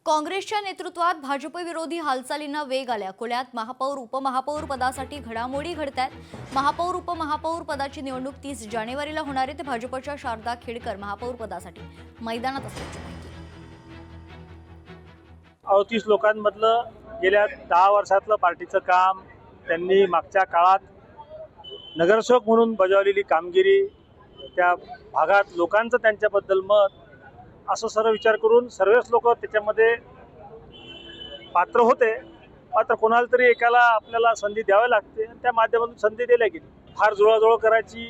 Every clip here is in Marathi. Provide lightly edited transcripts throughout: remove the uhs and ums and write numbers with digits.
काँग्रेसच्या नेतृत्वात भाजप विरोधी हालचालींना वेग आल्या। अकोल्यात महापौर उपमहापौर पदासाठी घडामोडी घडतायत। महापौर उपमहापौर पदाची निवडणूक 30 जानेवारीला होणार आहे। ते भाजपच्या शारदा खेडकर महापौर पदासाठी मैदानात असल्याची माहिती। 38 लोकांमधलं गेल्या 10 वर्षातलं पार्टीचं काम, त्यांनी मागच्या काळात नगरसेवक म्हणून बजावलेली कामगिरी, त्या भागात लोकांचं त्यांच्याबद्दल मत, असं सर्व विचार करून सर्वच लोक त्याच्यामध्ये पात्र होते। मात्र कोणाला तरी एकाला आपल्याला संधी द्यावी लागते आणि त्या माध्यमातून संधी दिल्या गेली। फार जुळाजुळ करायची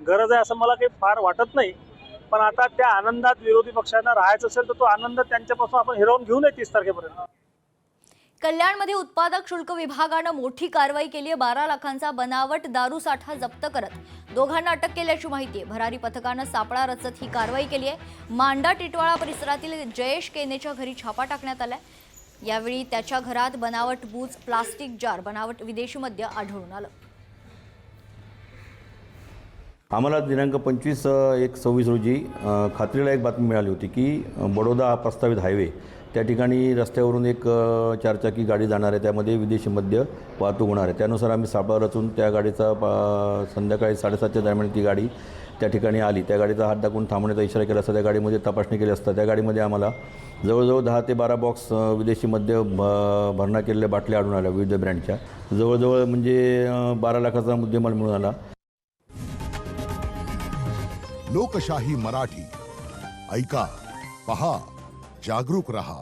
गरज आहे असं मला काही फार वाटत नाही, पण आता त्या आनंदात विरोधी पक्षांना राहायचं असेल तर तो आनंद त्यांच्यापासून आपण हिरावून घेऊ नये 30 तारखेपर्यंत। कल्याणमध्ये उत्पादक शुल्क विभागानं मोठी कारवाई केली आहे। 12 लाखांचा बनावट दारू साठा जप्त करत दोघांना अटक केल्याची माहिती आहे। भरारी पथकानं सापळा रचत ही कारवाई केली आहे। मांडा टिटवाळा परिसरातील जयेश केनेच्या घरी छापा टाकण्यात आलाय। यावेळी त्याच्या घरात बनावट बूच, प्लास्टिक जार, बनावट विदेशी मद्य आढळून आलं। आम्हाला दिनांक 25/1/26 रोजी खात्रीला एक बातमी मिळाली होती की बडोदा हा प्रस्तावित हायवे त्या ठिकाणी रस्त्यावरून एक 4 चाकी गाडी जाणार आहे, त्यामध्ये विदेशी मद्य वाहतूक होणार आहे। त्यानुसार आम्ही सापळा रचून त्या गाडीचा संध्याकाळी 7:30च्या दरम्यान ती गाडी त्या ठिकाणी आली। त्या गाडीचा हात दाखवून थांबण्याचा इशारा केला असता त्या गाडीमध्ये तपासणी केली असता त्या गाडीमध्ये आम्हाला जवळजवळ 10 ते 12 बॉक्स विदेशी मद्य भरणा केलेल्या बाटल्या आढळून आल्या विविध ब्रँडच्या। जवळजवळ म्हणजे 12 लाखाचा मुद्देमाल मिळून आला। लोकशाही मराठी ऐका, पहा, जागरूक रहा।